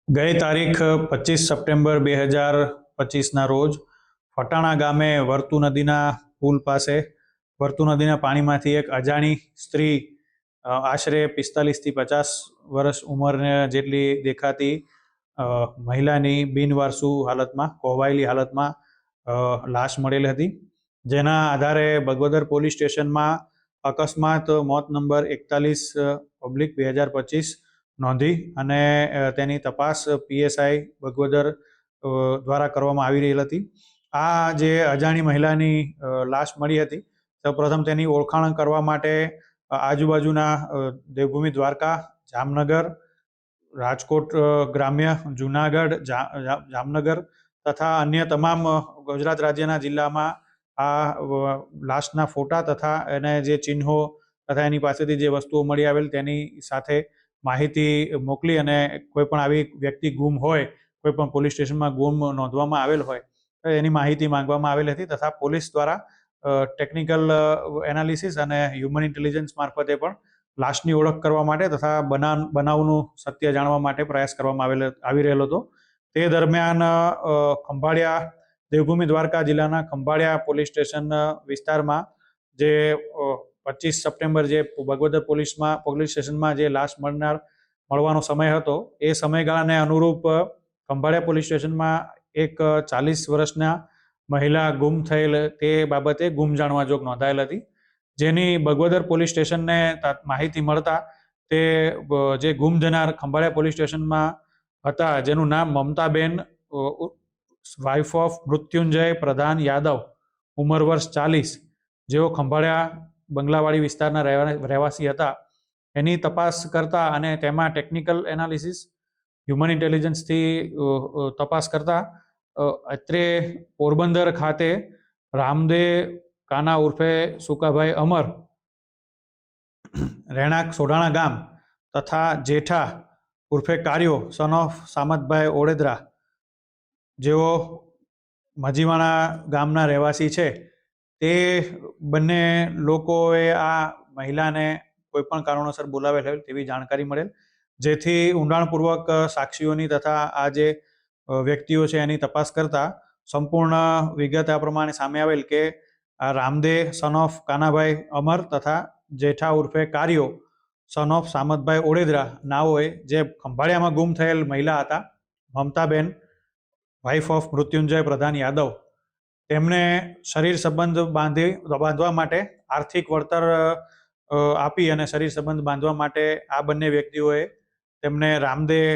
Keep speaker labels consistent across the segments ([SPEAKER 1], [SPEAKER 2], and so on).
[SPEAKER 1] ગઈ તારીખ 25 સપ્ટેમ્બર 2025ના રોજ ફટાણા ગામે વર્તુ નદીના પુલ પાસે વર્તુ નદીના પાણીમાંથી એક અજાણી સ્ત્રી આશરે 45 થી 50 વર્ષ ઉંમર જેટલી દેખાતી મહિલાની બિનવારસુ હાલતમાં કોહવાયેલી હાલતમાં લાશ મળેલી હતી, જેના આધારે બગવદર પોલીસ સ્ટેશનમાં અકસ્માત મોત નંબર 41/2025 નોંધી અને તેની તપાસ પીએસઆઈ બગવદર દ્વારા કરવામાં આવી રહેલ હતી. આ જે અજાણી મહિલાની લાશ મળી હતી, સૌપ્રથમ તેની ઓળખાણ કરવા માટે આજુબાજુના દેવભૂમિ દ્વારકા, જામનગર, રાજકોટ ગ્રામ્ય, જુનાગઢ, જામનગર તથા અન્ય તમામ ગુજરાત રાજ્યના જિલ્લામાં આ લાશના ફોટા તથા એને જે ચિહ્નો તથા એની પાસેથી જે વસ્તુઓ મળી આવેલ તેની સાથે માહિતી મોકલી અને કોઈ પણ આવી વ્યક્તિ ગુમ હોય, કોઈ પણ પોલીસ સ્ટેશનમાં ગુમ નોંધવામાં આવેલ હોય તો એની માહિતી માંગવામાં આવેલ હતી તથા પોલીસ દ્વારા ટેકનિકલ એનાલિસિસ અને હ્યુમન ઇન્ટેલિજન્સ મારફતે પણ લાશની ઓળખ કરવા માટે તથા બનાવનું સત્ય જાણવા માટે પ્રયાસ કરવામાં આવી રહેલો હતો. તે દરમિયાન ખંભાળિયા દેવભૂમિ દ્વારકા જિલ્લાના ખંભાળિયા પોલીસ સ્ટેશન વિસ્તારમાં જે 25 સપ્ટેમ્બર જે બગવદર પોલીસ સ્ટેશનમાં જે લાશ મળવાનો સમય હતો, એ સમયગાળાને અનુરૂપ ખંભાળિયા પોલીસ સ્ટેશનમાં એક 40 વર્ષના મહિલા ગુમ થયેલ તે બાબતે ગુમ જાણવા જોગ નોંધાયેલ હતી, જેની બગવદર પોલીસ સ્ટેશનને માહિતી મળતા તે જે ગુમ જનાર ખંભાળિયા પોલીસ સ્ટેશનમાં હતા, જેનું નામ મમતાબેન વાઇફ ઓફ મૃત્યુંજય પ્રધાન યાદવ, ઉંમર વર્ષ 40, જેઓ ખંભાળિયા બંગલાવાડી વિસ્તારના રહેવાસી હતા, એની તપાસ કરતા અને તેમાં ટેકનિકલ એનાલિસિસ હ્યુમન ઇન્ટેલિજન્સથી તપાસ કરતા અત્રે પોરબંદર ખાતે રામદેવ કાના ઉર્ફે સુકાભાઈ અમર, રહેણાંક સોઢાણા ગામ તથા જેઠા ઉર્ફે કાર્યો સન ઓફ સામતભાઈ ઓળેદરા, જેઓ મજીવાણા ગામના રહેવાસી છે, તે બંને લોકોએ આ મહિલાને કોઈપણ કારણોસર બોલાવેલ હોય તેવી જાણકારી મળેલ, જેથી ઊંડાણપૂર્વક સાક્ષીઓની તથા આ જે વ્યક્તિઓ છે એની તપાસ કરતા સંપૂર્ણ વિગત આ પ્રમાણે સામે આવેલ કે આ રામદેવ સન ઓફ કાનાભાઈ અમર તથા જેઠા ઉર્ફે કાર્યો સન ઓફ સામતભાઈ ઓળેદરા નાઓએ જે ખંભાળિયામાં ગુમ થયેલ મહિલા હતા મમતાબેન વાઇફ ઓફ મૃત્યુંજય પ્રધાન યાદવ, તેમને શરીર સંબંધ બાંધવા માટે આર્થિક વળતર આપી અને શરીર સંબંધ બાંધવા માટે આ બંને વ્યક્તિઓએ તેમને રામદેવ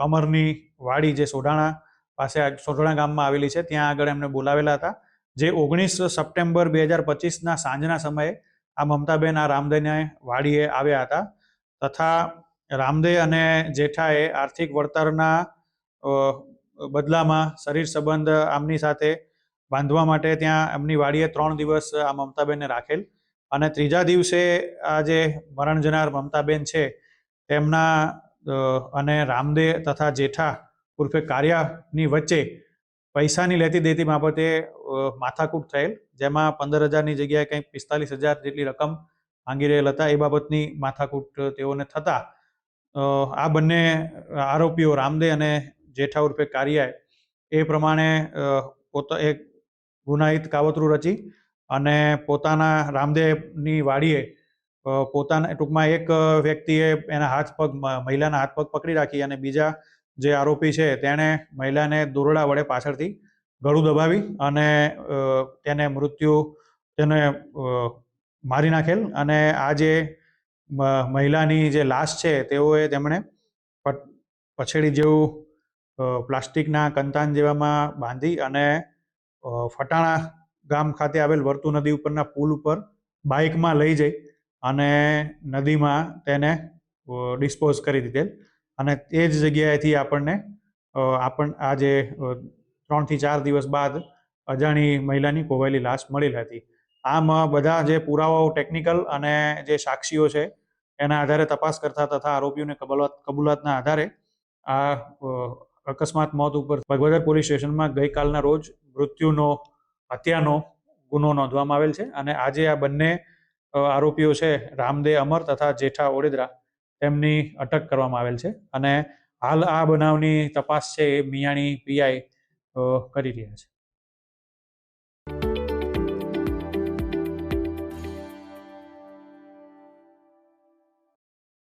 [SPEAKER 1] અમરની વાડી જે સોઢાણા પાસે સોઢાણા ગામમાં આવેલી છે ત્યાં આગળ એમને બોલાવેલા હતા, જે 19 સપ્ટેમ્બર 2025ના સાંજના સમયે આ મમતાબેન આ રામદેવને વાડીએ આવ્યા હતા તથા રામદેવ અને જેઠાએ આર્થિક વળતરના બદલામાં શરીર સંબંધ આમની સાથે બાંધવા માટે ત્યાં એમની વાડીએ 3 દિવસ આ મમતાબેનને રાખેલ અને ત્રીજા દિવસે આ જે મરણ જનાર મમતાબેન છે તેમના અને રામદેવ તથા જેઠા ઉર્ફે કાર્યાની વચ્ચે પૈસાની લેતી દેતી બાબતે માથાકૂટ થયેલ, જેમાં 15,000ની જગ્યાએ કંઈક 45,000 જેટલી રકમ માંગી રહેલ હતા. એ બાબતની માથાકૂટ તેઓને થતા આ બંને આરોપીઓ રામદેવ અને જેઠા ઉર્ફે કારિયાએ એ પ્રમાણે એક ગુનાહિત કાવતરું રચી અને પોતાના રામદેવની વાડીએ પોતાના ટૂંકમાં એક વ્યક્તિએ એના મહિલાના હાથ પગ પકડી રાખી અને બીજા જે આરોપી છે તેણે મહિલાને દોરડા વડે પાછળથી ગળું દબાવી અને તેને મારી નાખેલ અને આ જે મહિલાની જે લાશ છે તેમણે પછેડી જેવું પ્લાસ્ટિકના કંતાન જેવામાં બાંધી અને ફટાણા ગામ ખાતે આવેલ વર્તુ નદી ઉપરના પુલ ઉપર બાઇકમાં લઈ જઈ અને નદીમાં તેને ડિસ્પોઝ કરી દીધેલ અને તે જ જગ્યાએથી આ જે 3 થી 4 દિવસ બાદ અજાણી મહિલાની કોહવાયેલી લાશ મળેલ હતી. આમ બધા જે પુરાવાઓ ટેકનિકલ અને જે સાક્ષીઓ છે એના આધારે તપાસ કરતા તથા આરોપીઓને કબૂલાતના આધારે આ અકસ્માત મોત ઉપર બગવદર પોલીસ સ્ટેશનમાં ગઈકાલના રોજ હત્યાનો ગુનો નોંધવામાં આવેલ છે અને આજે આ બંને આરોપીઓ છે રામદેવ અમર તથા જેઠા ઓળેદરા તેમની અટક કરવામાં આવેલ છે અને હાલ આ બનાવની તપાસ છે એ મિયાણી પીઆઈ કરી રહ્યા છે.